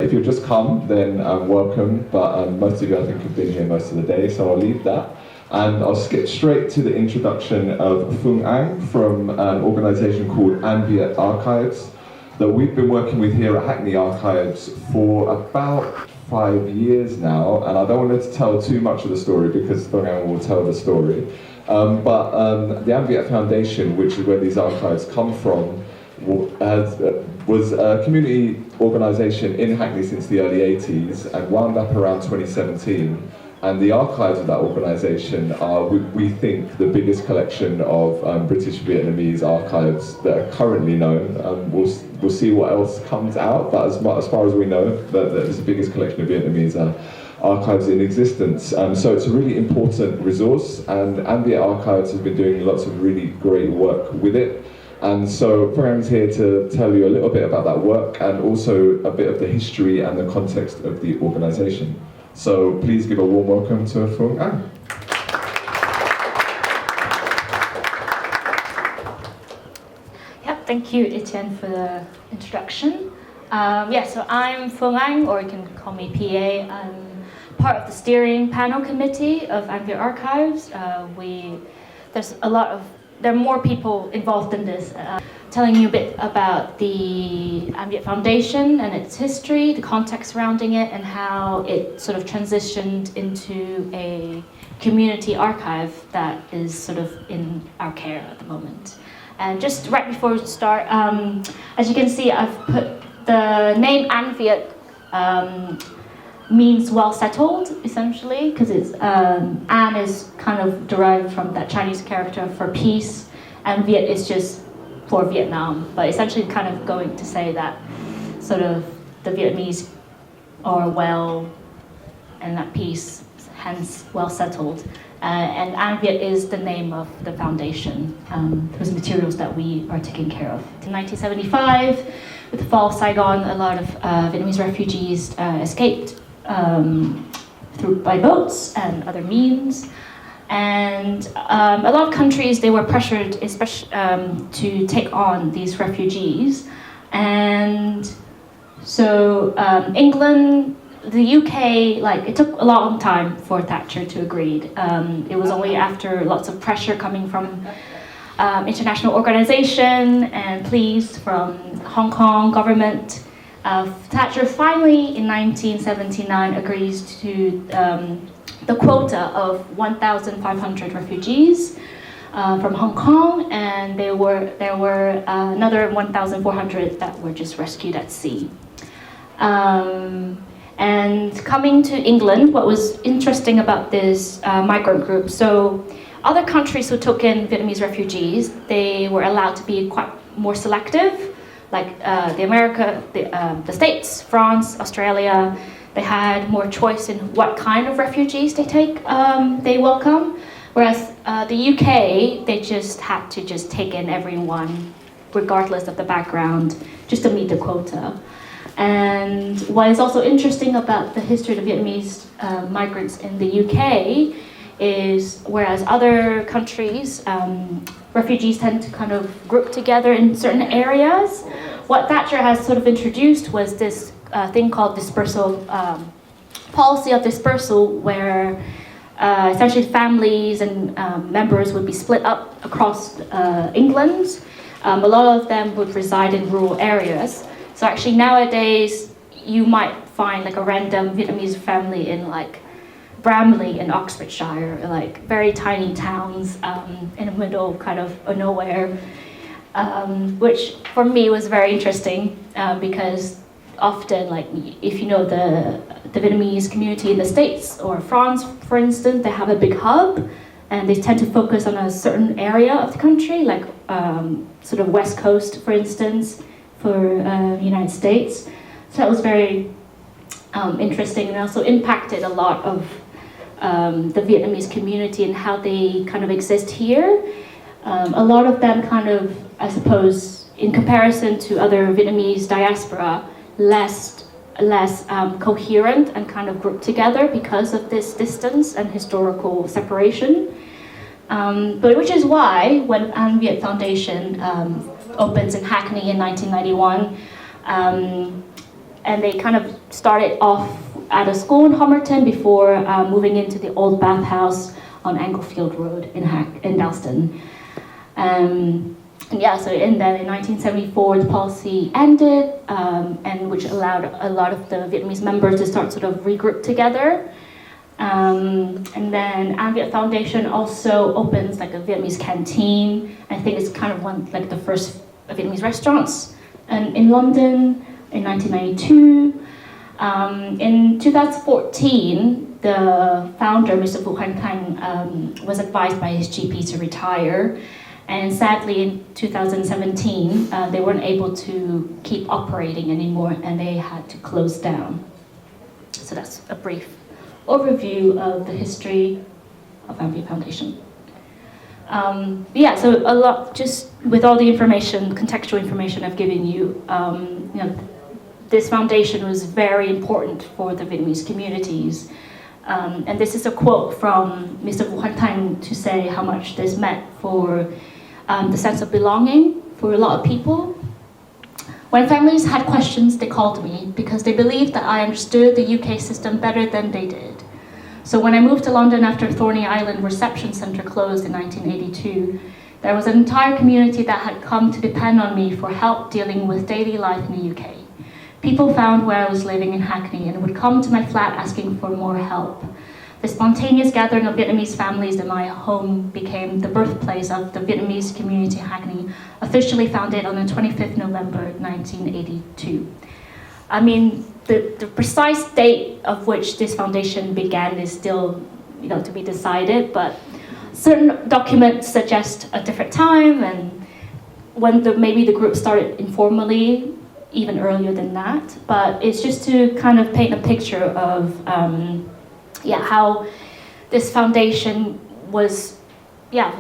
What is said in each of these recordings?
If you've just come, then welcome, but most of you I think have been here most of the day, so I'll leave that. And I'll skip straight to the introduction of Phuong Anh from an organisation called An Việt Archives that we've been working with here at Hackney Archives for about 5 years now, and I don't want to tell too much of the story because Phuong Anh will tell the story. But the An Việt Foundation, which is where these archives come from, was a community organisation in Hackney since the early 80s and wound up around 2017. And the archives of that organisation are, we think, the biggest collection of British-Vietnamese archives that are currently known. We'll see what else comes out, but as far as we know, that it's the biggest collection of Vietnamese archives in existence. So it's a really important resource, and An Việt Archives has been doing lots of really great work with it. And so Phuong Anh's here to tell you a little bit about that work and also a bit of the history and the context of the organisation. So please give a warm welcome to Phuong Anh. Yep, thank you, Etienne, for the introduction. So I'm Phuong Anh, or you can call me PA. I'm part of the steering panel committee of An Việt Archives. There are more people involved in this. Telling you a bit about the An Việt Foundation and its history, the context surrounding it, and how it sort of transitioned into a community archive that is sort of in our care at the moment. And just right before we start, as you can see, I've put the name An Việt means well settled, essentially, because it's An is kind of derived from that Chinese character for peace, and Viet is just for Vietnam, but essentially kind of going to say that sort of the Vietnamese are well and at peace, hence well settled. And An Việt is the name of the foundation, those materials that we are taking care of. In 1975, with the fall of Saigon, a lot of Vietnamese refugees escaped by boats and other means. And a lot of countries, they were pressured, especially to take on these refugees. And so England, the UK, it took a long time for Thatcher to agree. It was only after lots of pressure coming from international organization and pleas from Hong Kong government. Thatcher finally, in 1979, agrees to the quota of 1,500 refugees from Hong Kong, and there were another 1,400 that were just rescued at sea. And coming to England, what was interesting about this migrant group, so other countries who took in Vietnamese refugees, they were allowed to be quite more selective, like the States, France, Australia. They had more choice in what kind of refugees they welcome, whereas the UK, they just had to take in everyone, regardless of the background, just to meet the quota. And what is also interesting about the history of the Vietnamese migrants in the UK is, whereas other countries, refugees tend to kind of group together in certain areas, what Thatcher has sort of introduced was this thing called dispersal, policy of dispersal, where essentially families and members would be split up across England. A lot of them would reside in rural areas. So actually nowadays, you might find a random Vietnamese family in Bramley in Oxfordshire, very tiny towns in the middle kind of nowhere, which for me was very interesting because often, if you know the Vietnamese community in the States or France, for instance, they have a big hub and they tend to focus on a certain area of the country, sort of West Coast, for instance, for the United States. So that was very interesting, and also impacted a lot of the Vietnamese community and how they kind of exist here. A lot of them kind of, I suppose, in comparison to other Vietnamese diaspora, less coherent and kind of grouped together because of this distance and historical separation. But which is why when An Việt Foundation opens in Hackney in 1991, and they kind of started off at a school in Homerton before moving into the old bathhouse on Anglefield Road in Dalston. And yeah, so then in 1974 the policy ended, and which allowed a lot of the Vietnamese members to start sort of regroup together. And then An Việt Foundation also opens like a Vietnamese canteen. I think it's kind of one like the first Vietnamese restaurants in London in 1992. In 2014, the founder, Mr. Khánh Thành, was advised by his GP to retire. And sadly, in 2017, they weren't able to keep operating anymore, and they had to close down. So that's a brief overview of the history of An Việt Foundation. Yeah, so a lot, just with all the information, contextual information I've given you, this foundation was very important for the Vietnamese communities. And this is a quote from Mr. Khánh Thành to say how much this meant for the sense of belonging for a lot of people. When families had questions, they called me because they believed that I understood the UK system better than they did. So when I moved to London after Thorney Island Reception Centre closed in 1982, there was an entire community that had come to depend on me for help dealing with daily life in the UK. People found where I was living in Hackney and would come to my flat asking for more help. The spontaneous gathering of Vietnamese families in my home became the birthplace of the Vietnamese community in Hackney, officially founded on the 25th November 1982. I mean, the precise date of which this foundation began is still, to be decided, but certain documents suggest a different time, and when maybe the group started informally, even earlier than that. But it's just to kind of paint a picture of how this foundation was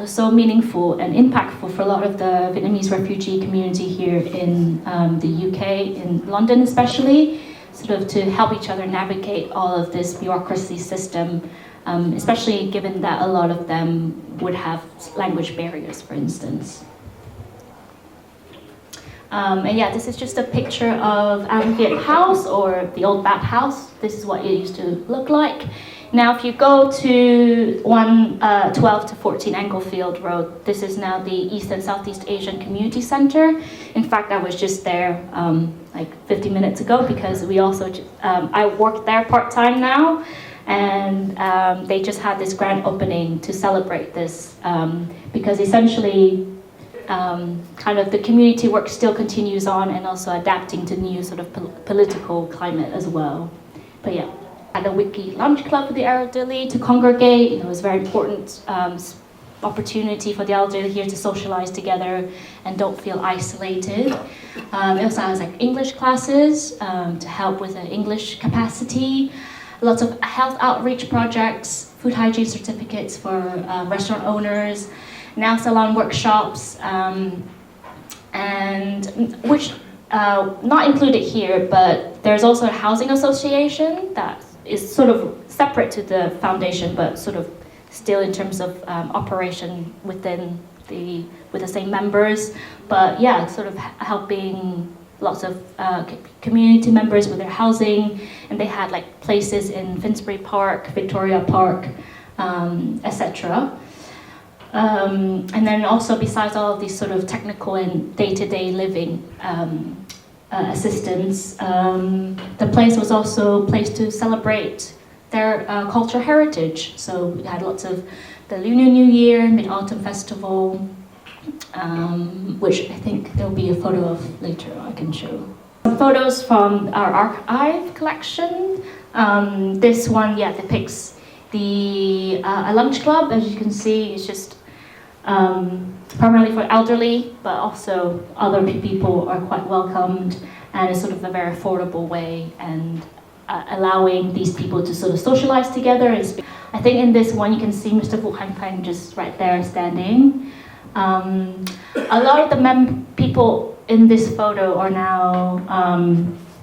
so meaningful and impactful for a lot of the Vietnamese refugee community here in the UK, in London especially, sort of to help each other navigate all of this bureaucracy system, especially given that a lot of them would have language barriers, for instance. This is just a picture of An Việt House, or the old Bat House. This is what it used to look like. Now, if you go to 12 to 14 Anglefield Road, this is now the East and Southeast Asian Community Center. In fact, I was just there like 50 minutes ago because we also, I work there part-time now, and they just had this grand opening to celebrate this because essentially kind of the community work still continues on, and also adapting to new sort of political climate as well. But yeah. At a wiki lunch club for the elderly to congregate. It was a very important opportunity for the elderly here to socialize together and don't feel isolated. It also has like English classes to help with the English capacity. Lots of health outreach projects, food hygiene certificates for restaurant owners, nail salon workshops, and which not included here, but there's also a housing association that is sort of separate to the foundation, but sort of still in terms of operation with the same members. But yeah, sort of helping lots of community members with their housing, and they had like places in Finsbury Park, Victoria Park, etc. And then also, besides all of these sort of technical and day-to-day living assistance, the place was also a place to celebrate their cultural heritage. So we had lots of the Lunar New Year, Mid-Autumn Festival, which I think there'll be a photo of later I can show. Photos from our archive collection. This one, depicts a lunch club. As you can see, it's just primarily for elderly, but also other people are quite welcomed, and it's sort of a very affordable way, and allowing these people to sort of socialize together. And I think in this one you can see Mr. Phuong Anh just right there standing. A lot of the people in this photo are now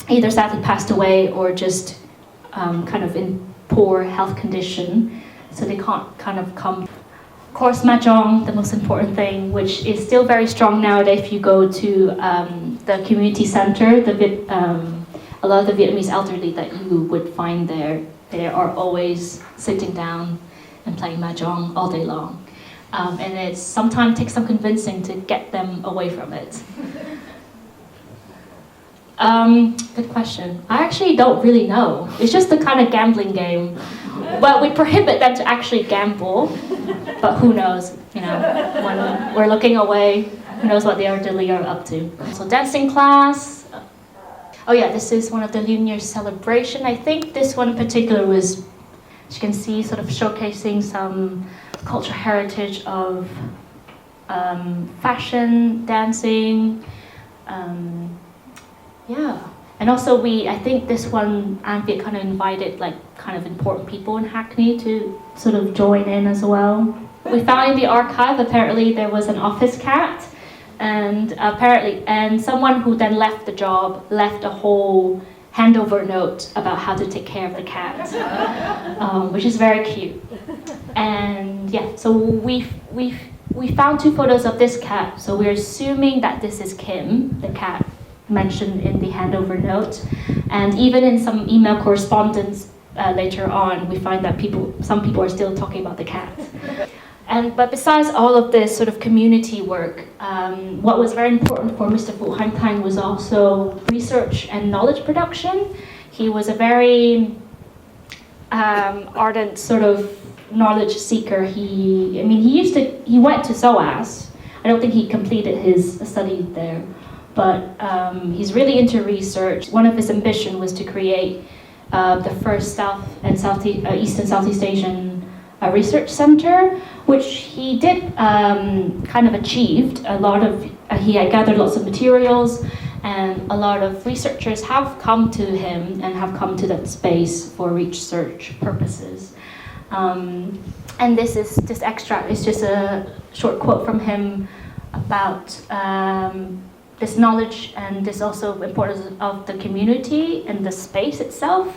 either sadly passed away or just kind of in poor health condition, so they can't kind of come. Of course, mahjong, the most important thing, which is still very strong nowadays. If you go to the community center, a lot of the Vietnamese elderly that you would find there, they are always sitting down and playing mahjong all day long. And it sometimes takes some convincing to get them away from it. Good question. I actually don't really know. It's just the kind of gambling game. Well, we prohibit them to actually gamble, but who knows, you know, when we're looking away, who knows what the elderly are up to. So dancing class. Oh yeah, this is one of the Lunar celebration. I think this one in particular was, as you can see, sort of showcasing some cultural heritage of fashion, dancing, yeah. And also I think this one, An Việt kind of invited like kind of important people in Hackney to sort of join in as well. We found in the archive, apparently there was an office cat, and someone who then left the job left a whole handover note about how to take care of the cat, which is very cute. And yeah, so we found 2 photos of this cat, so we're assuming that this is Kim, the cat mentioned in the handover note. And even in some email correspondence later on, we find that some people are still talking about the cat. But besides all of this sort of community work, what was very important for Mr. Khánh Thành was also research and knowledge production. He was a very ardent sort of knowledge seeker. He went to SOAS. I don't think he completed his study there, but he's really into research. One of his ambitions was to create the first East and Southeast Asian research center, which he did kind of achieved. He had gathered lots of materials, and a lot of researchers have come to him and have come to that space for research purposes. And this is just extract. It's just a short quote from him about this knowledge and this also importance of the community and the space itself.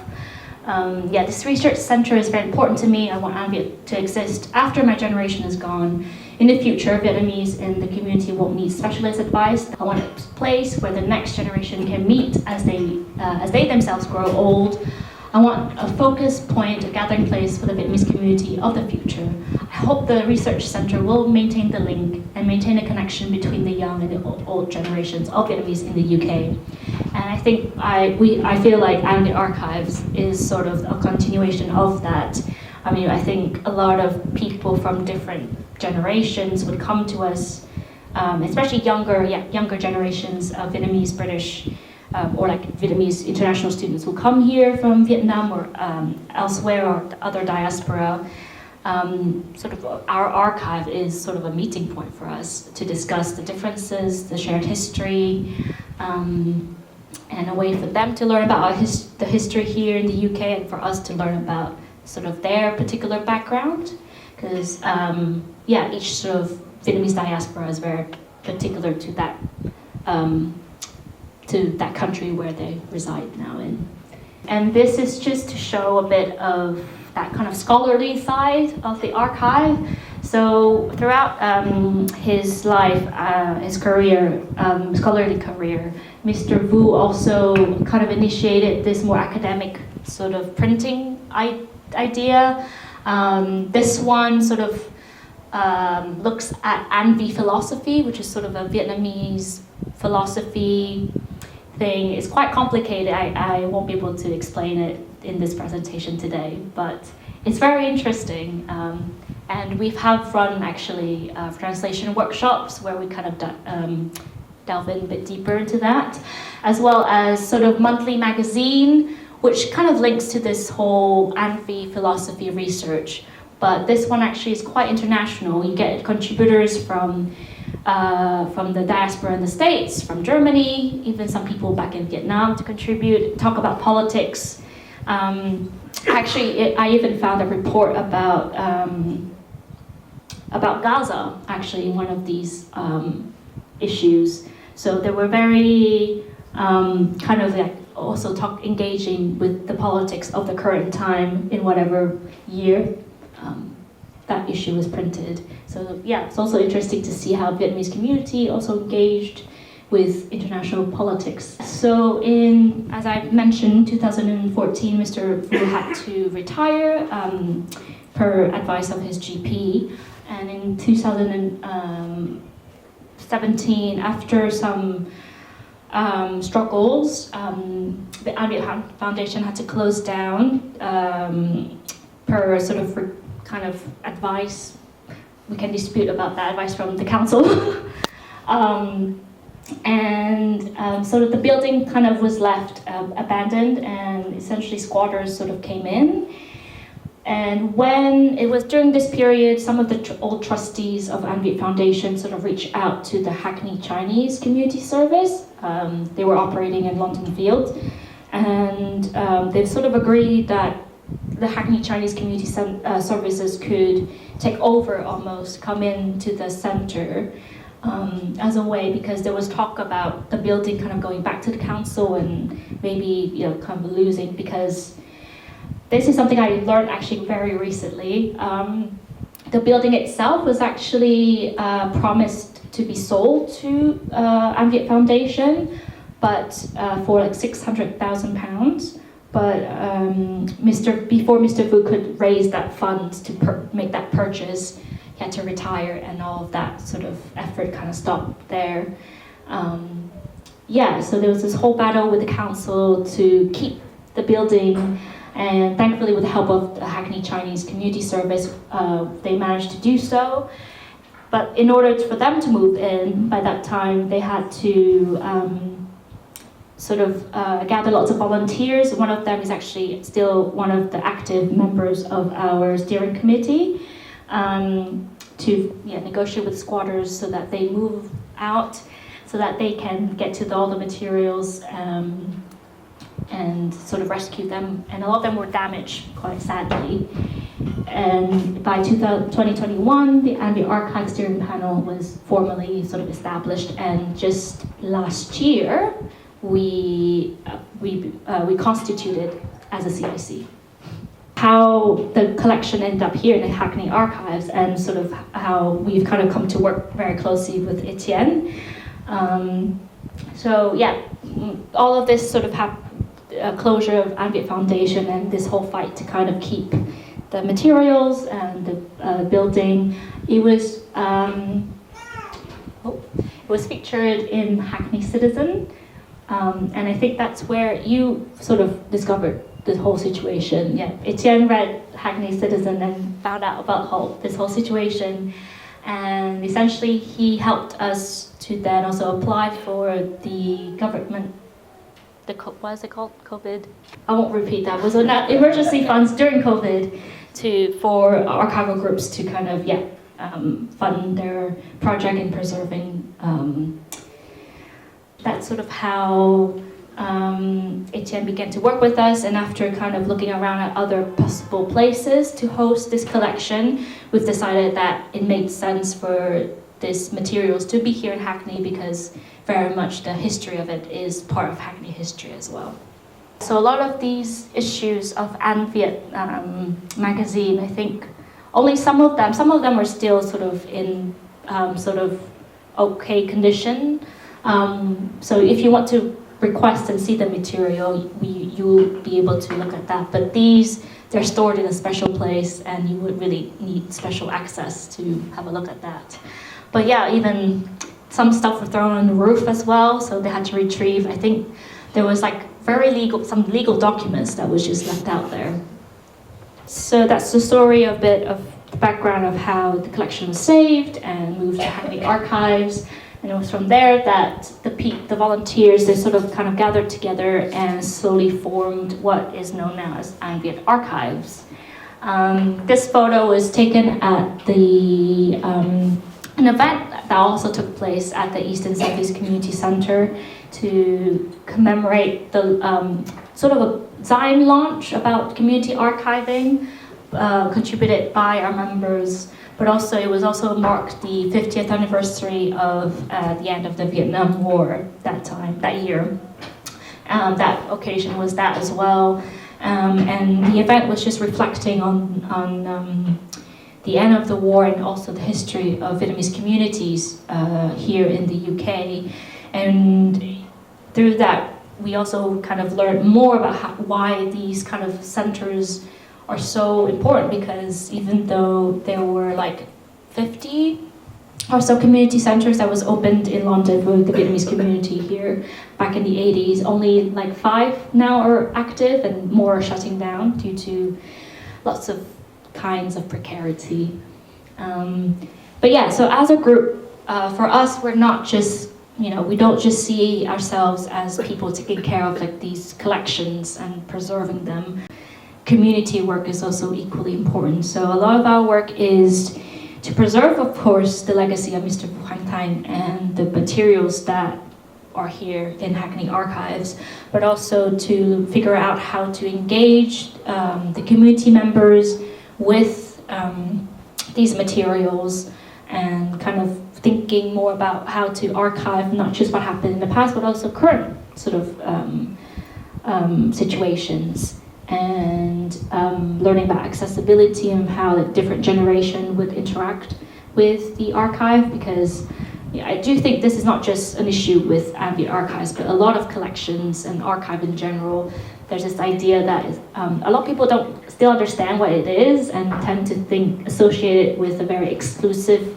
This research center is very important to me. I want An Việt to exist after my generation is gone. In the future, Vietnamese in the community won't need specialist advice. I want a place where the next generation can meet as they themselves grow old. I want a focus point, a gathering place for the Vietnamese community of the future. I hope the research center will maintain the link and maintain a connection between the young and the old generations of Vietnamese in the UK. And I think I feel like An Việt Archives is sort of a continuation of that. I mean, I think a lot of people from different generations would come to us, especially younger generations of Vietnamese, British, or like Vietnamese international students who come here from Vietnam or elsewhere or other diaspora. Sort of our archive is sort of a meeting point for us to discuss the differences, the shared history, and a way for them to learn about the history here in the UK and for us to learn about sort of their particular background. Because each sort of Vietnamese diaspora is very particular to that country where they reside now in. And this is just to show a bit of that kind of scholarly side of the archive. So throughout his life, his career, scholarly career, Mr. Vu also kind of initiated this more academic sort of printing idea. This one sort of looks at An Việt philosophy, which is sort of a Vietnamese philosophy thing. It's quite complicated. I won't be able to explain it in this presentation today, but it's very interesting. And we have run actually translation workshops where we kind of delve in a bit deeper into that, as well as sort of monthly magazine, which kind of links to this whole An Việt philosophy research. But this one actually is quite international. You get contributors from the diaspora in the States, from Germany, even some people back in Vietnam to contribute, talk about politics. I even found a report about Gaza, actually, in one of these issues. So they were very kind of like also engaging with the politics of the current time in whatever year that issue was printed. So yeah, it's also interesting to see how Vietnamese community also engaged with international politics. So as I mentioned, 2014, Mr. Fu had to retire per advice of his GP. And in 2017, after some struggles, the An Việt Foundation had to close down per sort of kind of advice. We can dispute about that advice from the council. So the building kind of was left abandoned, and essentially squatters sort of came in. And when it was during this period, some of the old trustees of An Việt Foundation sort of reached out to the Hackney Chinese Community Service. They were operating in London Field, and they sort of agreed that the Hackney Chinese Community Services could take over, almost come into the center as a way, because there was talk about the building kind of going back to the council and maybe kind of losing, because this is something I learned actually very recently. The building itself was actually promised to be sold to An Việt Foundation, but for like £600,000. But before Mr. Fu could raise that fund to make that purchase, he had to retire, and all of that sort of effort kind of stopped there. So there was this whole battle with the council to keep the building, and thankfully with the help of the Hackney Chinese Community Service, they managed to do so. But in order for them to move in, by that time they had to gather lots of volunteers. One of them is actually still one of the active members of our steering committee, to negotiate with squatters so that they move out, so that they can get to all the materials and sort of rescue them. And a lot of them were damaged, quite sadly. And by 2021, the An Việt Archives Steering Panel was formally sort of established, and just last year, we constituted as a CIC. How the collection ended up here in the Hackney Archives, and sort of how we've kind of come to work very closely with Etienne. All of this sort of closure of An Việt Foundation and this whole fight to kind of keep the materials and the building, it was featured in Hackney Citizen. And I think that's where you sort of discovered the whole situation. Etienne read Hackney Citizen and found out about this whole situation, and essentially he helped us to then also apply for the government, what is it called? COVID? I won't repeat that. It was emergency funds during COVID for archival groups to kind of fund their project in preserving. That's sort of how Etienne began to work with us, and after kind of looking around at other possible places to host this collection, we've decided that it made sense for these materials to be here in Hackney, because very much the history of it is part of Hackney history as well. So a lot of these issues of An Việt magazine, I think only some of them are still sort of in sort of okay condition. So if you want to request and see the material, you'll be able to look at that. But they're stored in a special place, and you would really need special access to have a look at that. But even some stuff were thrown on the roof as well, so they had to retrieve. I think there was like some legal documents that was just left out there. So that's the story, a bit of the background of how the collection was saved and moved to Hackney Archives. And it was from there that the volunteers, they sort of kind of gathered together and slowly formed what is known now as An Việt Archives. This photo was taken at an event that also took place at the East and Southeast Community Center to commemorate the sort of a Zion launch about community archiving, contributed by our members. But also, it was also marked the 50th anniversary of the end of the Vietnam War that year. That occasion was that as well. And the event was just reflecting on the end of the war, and also the history of Vietnamese communities here in the UK. And through that, we also kind of learned more about why these kind of centers are so important, because even though there were like 50 or so community centers that was opened in London for the Vietnamese community here back in the 80s, only like 5 now are active, and more are shutting down due to lots of kinds of precarity. But yeah, so as a group, for us, we're not just, we don't just see ourselves as people taking care of like these collections and preserving them. Community work is also equally important. So a lot of our work is to preserve, of course, the legacy of Mr. Khánh Thành and the materials that are here in Hackney Archives, but also to figure out how to engage the community members with these materials, and kind of thinking more about how to archive not just what happened in the past, but also current sort of situations, and learning about accessibility and how the different generation would interact with the archive, because I do think this is not just an issue with An Việt Archives, but a lot of collections and archive in general. There's this idea that a lot of people don't still understand what it is, and tend to associate it with a very exclusive,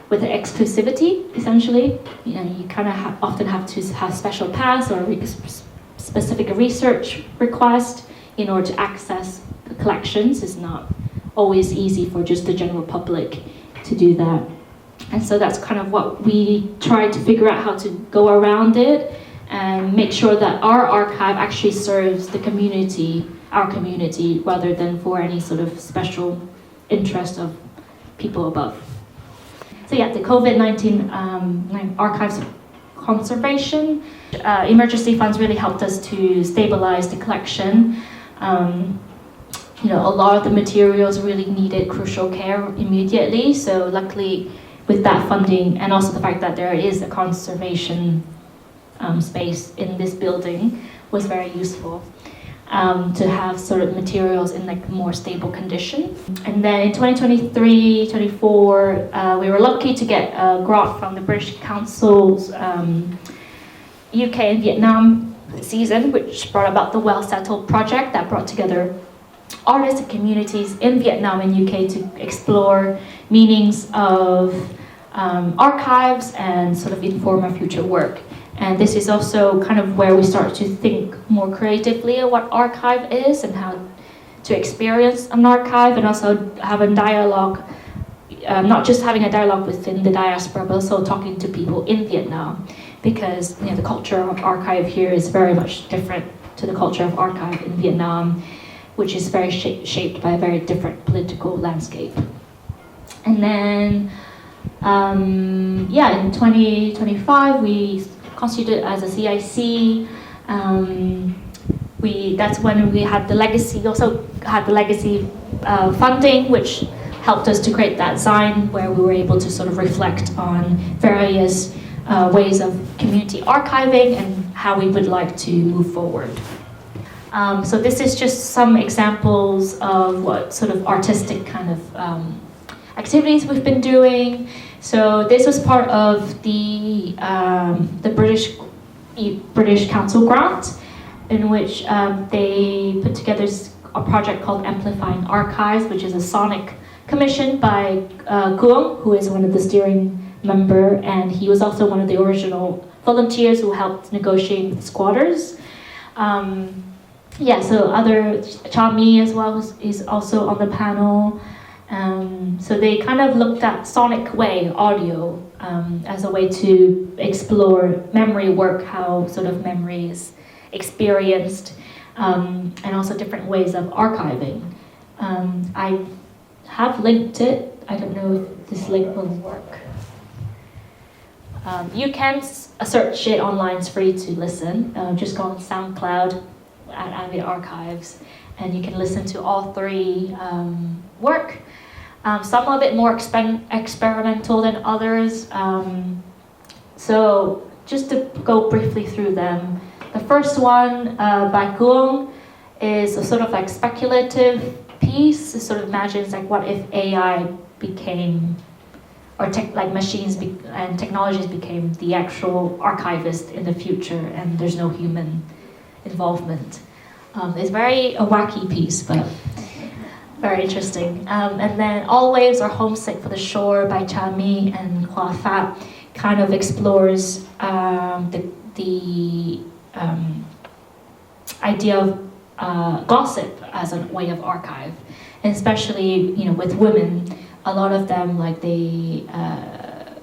with exclusivity, essentially. You kind of often have to have special pass or specific research request in order to access the collections. It's not always easy for just the general public to do that. And so that's kind of what we try to figure out, how to go around it and make sure that our archive actually serves the community, our community, rather than for any sort of special interest of people above. So yeah, the COVID-19 archives conservation. Emergency funds really helped us to stabilize the collection. A lot of the materials really needed crucial care immediately, so luckily with that funding, and also the fact that there is a conservation space in this building, was very useful to have sort of materials in like more stable condition. And then in 2023-24, we were lucky to get a grant from the British Council's UK and Vietnam season, which brought about the Well Settled project that brought together artists and communities in Vietnam and UK to explore meanings of archives and sort of inform our future work. And this is also kind of where we start to think more creatively of what archive is and how to experience an archive, and also have a dialogue, not just having a dialogue within the diaspora, but also talking to people in Vietnam, because the culture of archive here is very much different to the culture of archive in Vietnam, which is very shaped by a very different political landscape. And then, in 2025, we constituted as a CIC. That's when we had the legacy, also had the legacy funding, which helped us to create that sign where we were able to sort of reflect on various ways of community archiving and how we would like to move forward. So this is just some examples of what sort of artistic kind of activities we've been doing. So this was part of the British Council grant, in which they put together a project called Amplifying Archives, which is a sonic commission by Phuong, who is one of the steering member, and he was also one of the original volunteers who helped negotiate with squatters. So other Chami as well is also on the panel. So they kind of looked at sonic audio, as a way to explore memory work, how sort of memory is experienced, and also different ways of archiving. I have linked it. I don't know if this link will work. You can search it online, it's free to listen. Just go on SoundCloud at An Việt Archives, and you can listen to all 3 work. Some a bit more experimental than others. So just to go briefly through them. The first one by Phuong is a sort of like speculative piece. It sort of imagines like what if AI became or like machines and technologies became the actual archivist in the future, and there's no human involvement. It's very a wacky piece, but very interesting. And then All Waves Are Homesick for the Shore by Cha Mi and Hua Fa kind of explores the idea of gossip as a way of archive, and especially with women. A lot of them, like they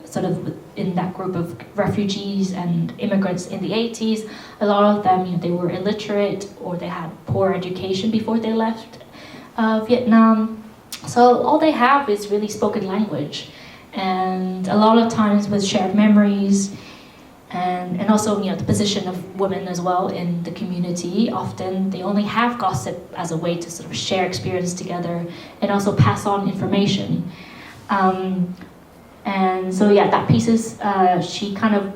sort of in that group of refugees and immigrants in the 80s, a lot of them they were illiterate or they had poor education before they left Vietnam. So all they have is really spoken language, and a lot of times with shared memories. And also, the position of women as well in the community. Often they only have gossip as a way to sort of share experience together and also pass on information. And so, that piece is, she kind of,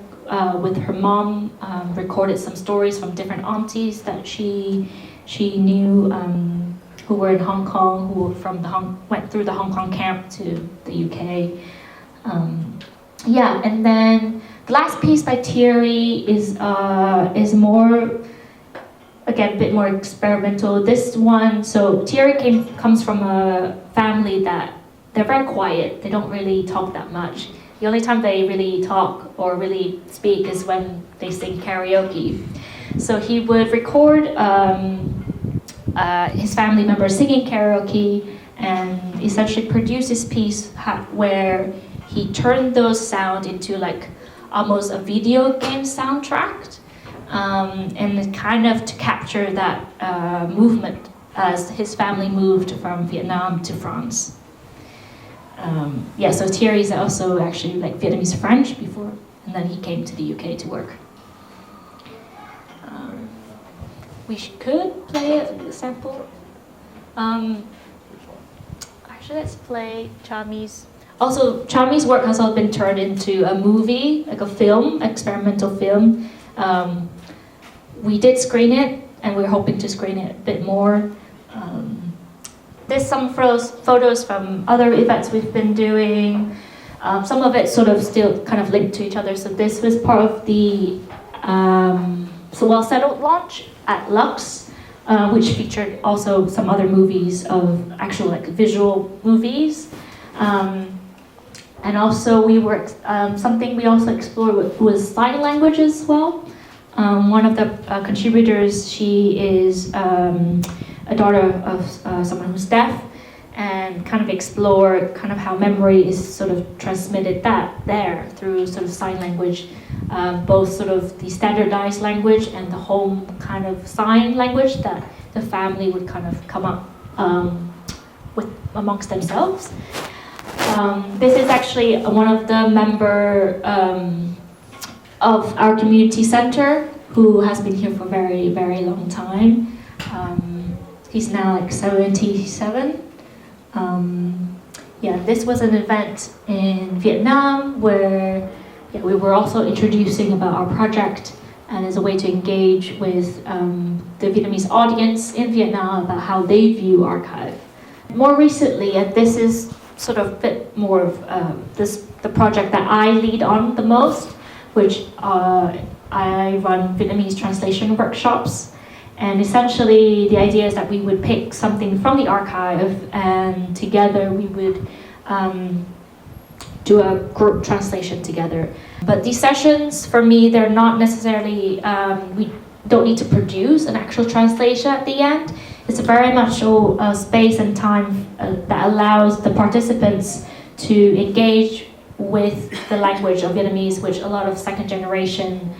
with her mom, recorded some stories from different aunties that she knew who were in Hong Kong, who were went through the Hong Kong camp to the UK. And then the last piece by Thierry is more, again, a bit more experimental. This one, so Thierry comes from a family that they're very quiet. They don't really talk that much. The only time they really talk or really speak is when they sing karaoke. So he would record his family members singing karaoke and essentially produce this piece where he turned those sounds into like almost a video game soundtrack, and kind of to capture that movement as his family moved from Vietnam to France. So Thierry's also actually like Vietnamese French before, and then he came to the UK to work. We could play a sample. Actually, let's play Cha Mi's. Also, Cha Mi's work has all been turned into a movie, like a film, experimental film. We did screen it, and we're hoping to screen it a bit more. There's some photos from other events we've been doing. Some of it sort of still kind of linked to each other. So this was part of the So Well Settled launch at Lux, which featured also some other movies of actual like visual movies. And also we worked, something we also explored was sign language as well. One of the contributors, she is a daughter of someone who's deaf, and kind of explore kind of how memory is sort of transmitted there through sort of sign language, both sort of the standardized language and the home kind of sign language that the family would kind of come up with amongst themselves. This is actually one of the member of our community center who has been here for a very, very long time. He's now like 77. This was an event in Vietnam where we were also introducing about our project and as a way to engage with the Vietnamese audience in Vietnam about how they view archive. More recently, and this is sort of a bit more of the project that I lead on the most, which I run Vietnamese translation workshops. And essentially the idea is that we would pick something from the archive and together we would do a group translation together. But these sessions, for me, they're not necessarily, we don't need to produce an actual translation at the end. It's very much a space and time that allows the participants to engage with the language of Vietnamese, which a lot of second generation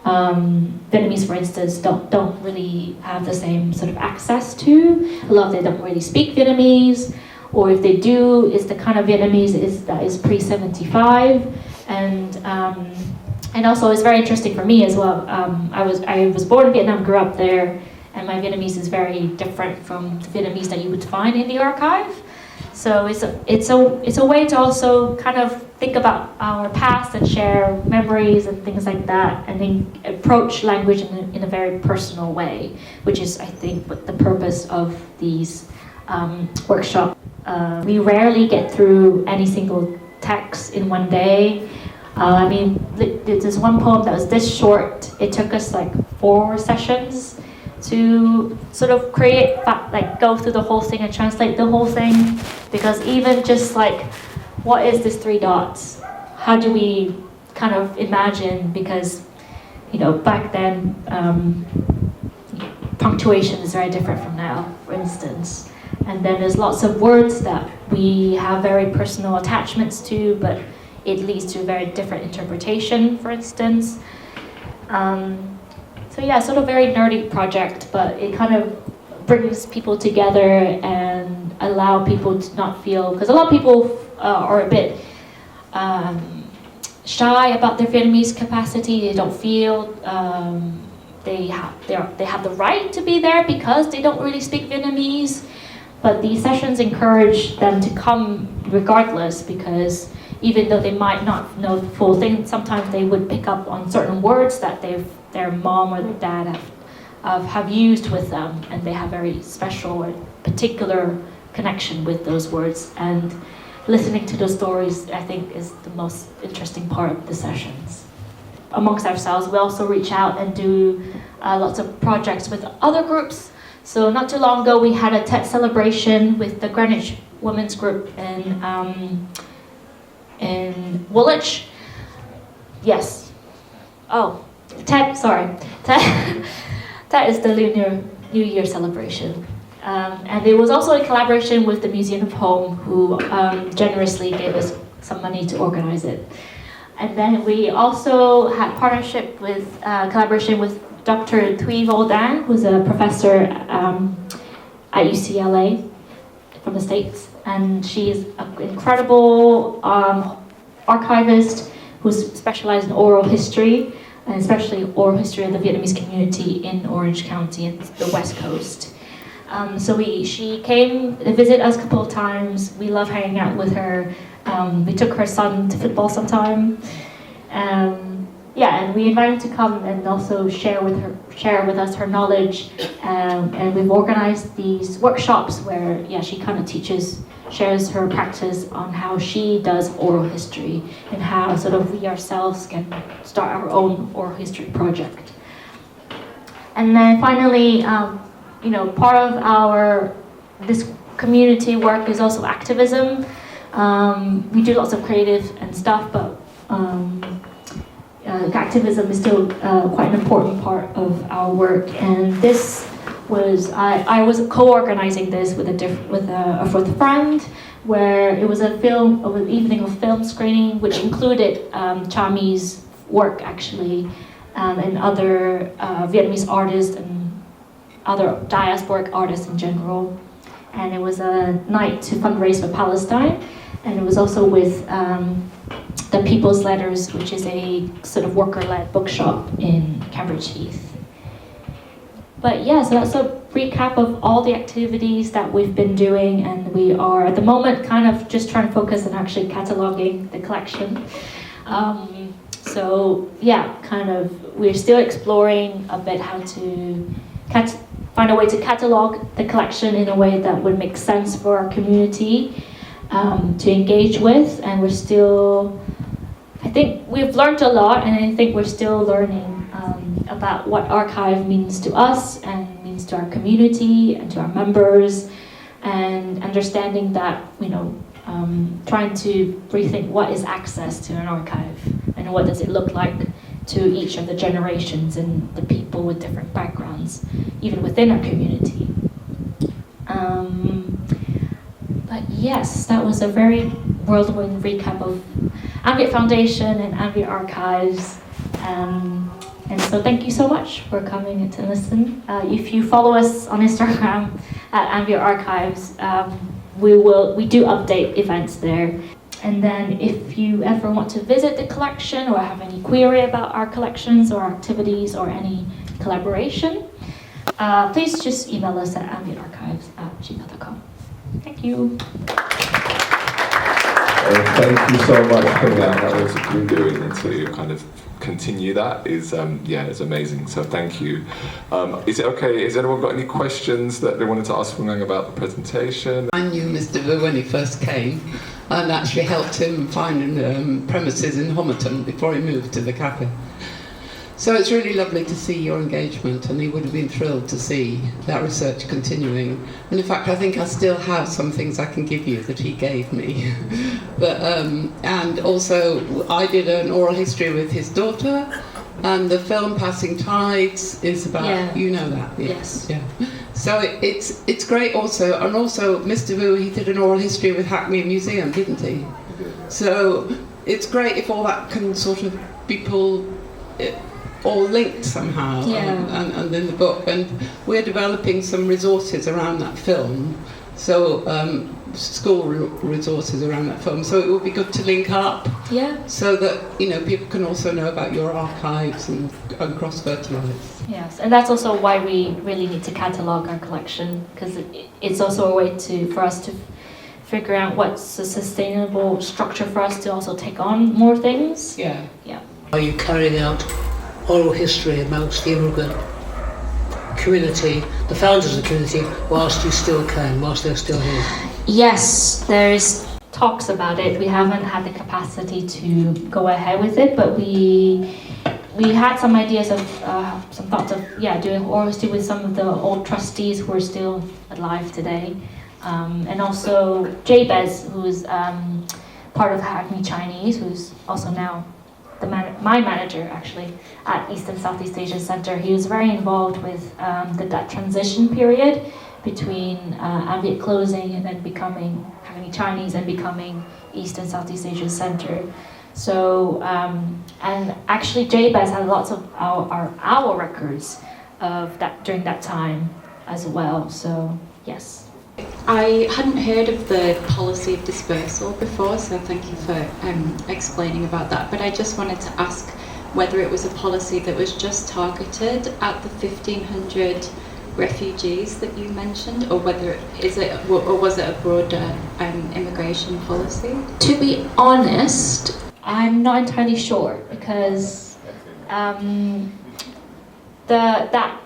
Vietnamese, for instance, don't really have the same sort of access to. A lot of them don't really speak Vietnamese, or if they do, it's the kind of Vietnamese that is pre-75, and also it's very interesting for me as well. I was born in Vietnam, grew up there, and my Vietnamese is very different from the Vietnamese that you would find in the archive. So it's a way to also kind of think about our past and share memories and things like that, and then approach language in a very personal way, which is, I think, what the purpose of these workshops. We rarely get through any single texts in one day. I mean, there's one poem that was this short. It took us like 4 sessions to sort of create, like go through the whole thing and translate the whole thing. Because even just like, what is this 3 dots? How do we kind of imagine? Because, you know, back then, punctuation is very different from now, for instance. And then there's lots of words that we have very personal attachments to, but it leads to a very different interpretation, for instance. So yeah, sort of very nerdy project, but it kind of brings people together and allow people to not feel, because a lot of people are a bit shy about their Vietnamese capacity. They don't feel they have the right to be there because they don't really speak Vietnamese. But these sessions encourage them to come regardless, because even though they might not know the full thing, sometimes they would pick up on certain words that their mom or their dad have used with them, and they have very special or particular connection with those words. And listening to those stories, I think, is the most interesting part of the sessions. Amongst ourselves, we also reach out and do lots of projects with other groups. So not too long ago, we had a TED celebration with the Greenwich Women's Group in Woolwich. Yes. Oh, TED, sorry. TED is the Lunar New Year celebration. And it was also in collaboration with the Museum of Home, who generously gave us some money to organize it. And then we also had partnership with, collaboration with Dr. Thuy Vo Dan, who's a professor at UCLA from the States. And she's an incredible archivist who's specialized in oral history, and especially oral history of the Vietnamese community in Orange County and the West Coast. So she came to visit us a couple of times. We love hanging out with her. We took her son to football sometime. And we invited her to come and also share with us her knowledge. And we've organized these workshops where, she kind of shares her practice on how she does oral history and how sort of we ourselves can start our own oral history project. And then finally, part of this community work is also activism. We do lots of creative and stuff, but activism is still quite an important part of our work. And this was I was co-organizing this with a friend, where it was an evening of film screening, which included Chami's work actually, and other Vietnamese artists and other diasporic artists in general. And it was a night to fundraise for Palestine, and it was also with the People's Letters, which is a sort of worker-led bookshop in Cambridge Heath. But so that's a recap of all the activities that we've been doing, and we are at the moment kind of just trying to focus on actually cataloging the collection. We're still exploring a bit how to find a way to catalog the collection in a way that would make sense for our community to engage with, and I think we've learned a lot, and I think we're still learning about what archive means to us and means to our community and to our members, and understanding that, trying to rethink what is access to an archive and what does it look like to each of the generations and the people with different backgrounds, even within our community. But yes, that was a very whirlwind recap of An Việt Foundation and An Việt Archives. And so thank you so much for coming to listen. If you follow us on Instagram at An Việt Archives, we do update events there. And then if you ever want to visit the collection or have any query about our collections or activities or any collaboration, please just email us at anvietarchives@gmail.com. Thank you. Thank you so much for that. That was you're doing, and to kind of continue that is it's amazing. So thank you. Is it okay? Has anyone got any questions that they wanted to ask Phuong Anh about the presentation? I knew Mr. Vu when he first came, and actually helped him find premises in Homerton before he moved to the cafe. So it's really lovely to see your engagement, and he would have been thrilled to see that research continuing. And in fact, I think I still have some things I can give you that he gave me. But and also, I did an oral history with his daughter, and the film Passing Tides is about, you know that? Yes. Yeah. So it's great also, and also Mr. Wu, he did an oral history with Hackney Museum, didn't he? So it's great if all that can sort of be pulled, all linked somehow, and in the book. And we're developing some resources around that film, so school resources around that film. So it would be good to link up, so that people can also know about your archives and cross-fertilise. Yes, and that's also why we really need to catalogue our collection, because it's also a way for us to figure out what's a sustainable structure for us to also take on more things. Yeah. Are you carrying out oral history amongst the immigrant community, the founders of the community, whilst you still can, whilst they're still here? Yes, there's talks about it. We haven't had the capacity to go ahead with it, but we had some ideas of, some thoughts of, doing oral history with some of the old trustees who are still alive today. And also Jabez, who's part of Hackney Chinese, who's also now my manager actually at East and Southeast Asia Center. He was very involved with that transition period between An Việt closing and then becoming Hackney Chinese and becoming East and Southeast Asia Center. So and actually Jabez had lots of our records of that during that time as well. So yes. I hadn't heard of the policy of dispersal before, so thank you for explaining about that. But I just wanted to ask whether it was a policy that was just targeted at the 1,500 refugees that you mentioned, or whether was it a broader immigration policy? To be honest, I'm not entirely sure, because that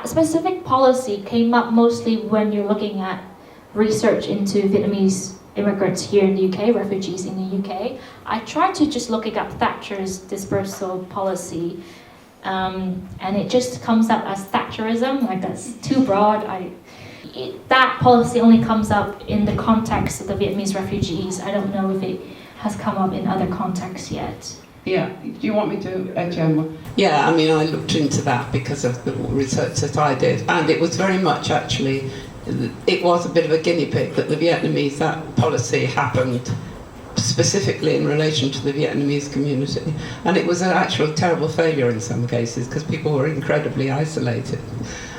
specific policy came up mostly when you're looking at research into Vietnamese immigrants here in the UK, refugees in the UK. I tried to just looking up Thatcher's dispersal policy, and it just comes up as Thatcherism, like that's too broad. That policy only comes up in the context of the Vietnamese refugees. I don't know if it has come up in other contexts yet. Yeah, do you want me to, Gemma? Yeah, I mean, I looked into that because of the research that I did, and it was very much actually, it was a bit of a guinea pig that the Vietnamese, that policy happened specifically in relation to the Vietnamese community, and it was an actual terrible failure in some cases because people were incredibly isolated.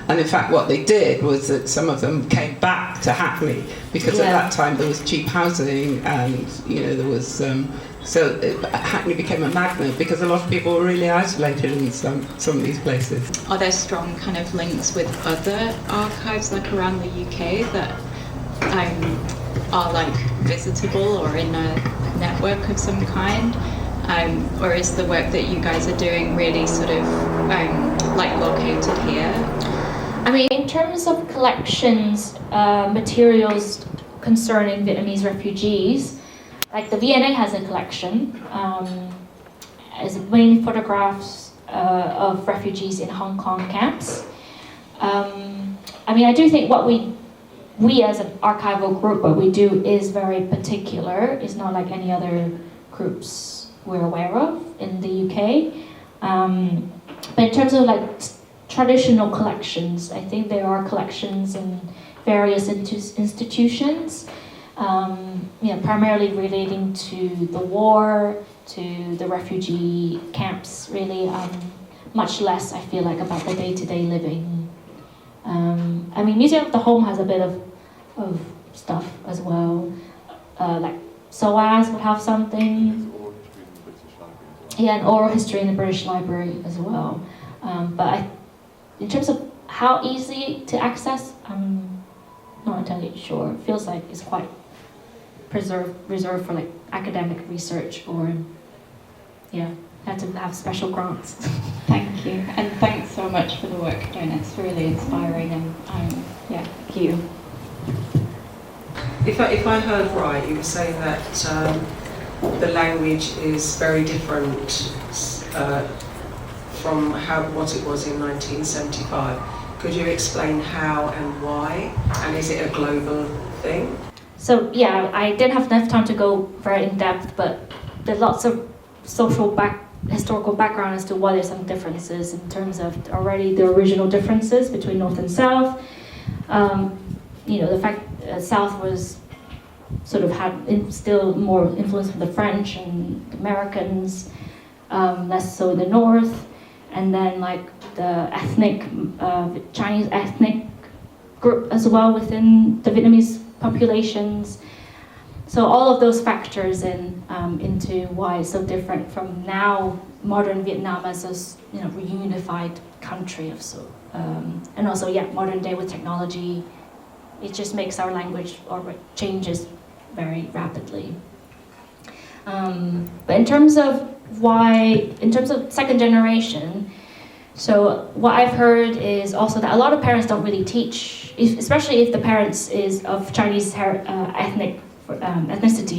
And in fact what they did was that some of them came back to Hackney because at that time there was cheap housing, and there was Hackney became a magnet because a lot of people were really isolated in some of these places. Are there strong kind of links with other archives like around the UK that are like visitable or in a network of some kind? Or is the work that you guys are doing really sort of like located here? I mean, in terms of collections, materials concerning Vietnamese refugees, like the V&A has a collection, as mainly photographs of refugees in Hong Kong camps. I mean, I do think what we as an archival group, what we do is very particular. It's not like any other groups we're aware of in the UK. But in terms of like traditional collections, I think there are collections in various institutions, primarily relating to the war, to the refugee camps, really, much less, I feel like, about the day-to-day living. I mean, Museum of the Home has a bit of stuff as well, like SOAS would have something. Yeah, an oral history in the British Library as well. But in terms of how easy to access, I'm not entirely sure. It feels like it's quite reserved for like academic research, or have to have special grants. Thank you, and thanks so much for the work you're doing. It's really inspiring, and thank you. If I heard right, you were saying that the language is very different from what it was in 1975. Could you explain how and why? And is it a global thing? So yeah, I didn't have enough time to go very in depth, but there's lots of historical background as to why there's some differences in terms of already the original differences between North and South. The fact South was sort of had still more influence from the French and Americans, less so in the North, and then like the ethnic Chinese ethnic group as well within the Vietnamese populations. So all of those factors into why it's so different from now modern Vietnam as a reunified country of and also modern day with technology. It just makes our language changes very rapidly. But in terms of second generation, so what I've heard is also that a lot of parents don't really teach, especially if the parents is of Chinese ethnicity,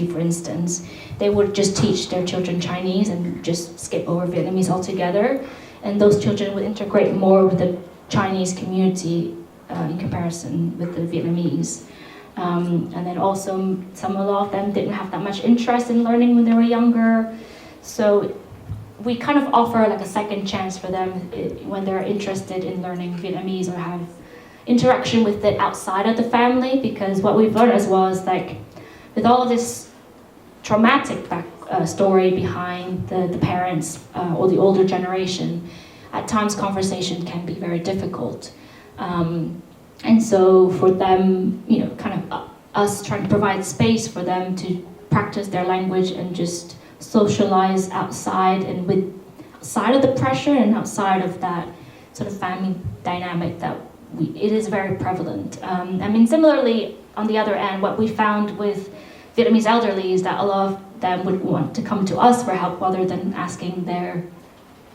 for instance, they would just teach their children Chinese and just skip over Vietnamese altogether, and those children would integrate more with the Chinese community in comparison with the Vietnamese. And then also a lot of them didn't have that much interest in learning when they were younger, so we kind of offer like a second chance for them when they're interested in learning Vietnamese or have interaction with it outside of the family, because what we've learned as well is like with all of this traumatic story behind the parents or the older generation, at times conversation can be very difficult. And so for them, kind of us trying to provide space for them to practice their language and just socialize outside and outside of the pressure and outside of that sort of family dynamic that it is very prevalent. Similarly, on the other end, what we found with Vietnamese elderly is that a lot of them would want to come to us for help rather than asking their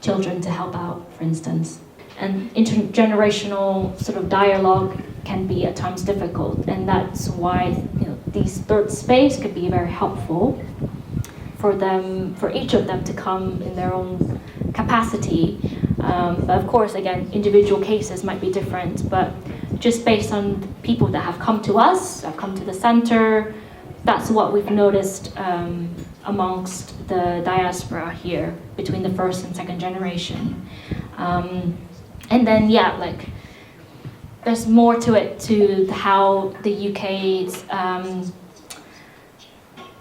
children to help out, for instance. And intergenerational sort of dialogue can be at times difficult, and that's why these third space could be very helpful for each of them to come in their own capacity. But of course, again, individual cases might be different, but just based on the people that have come to us, have come to the center, that's what we've noticed amongst the diaspora here between the first and second generation. And then, there's more to it to how the UK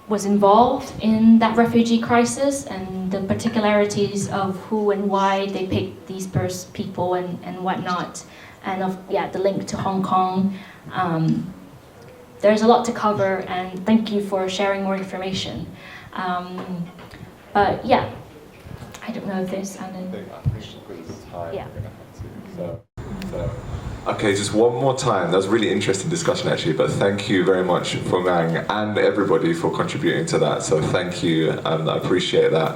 was involved in that refugee crisis and the particularities of who and why they picked these people and whatnot, and the link to Hong Kong. There's a lot to cover, and thank you for sharing more information. But I don't know if there's any. Okay, just one more time. That was a really interesting discussion actually, but thank you very much Phuong Anh and everybody for contributing to that. So thank you, I appreciate that.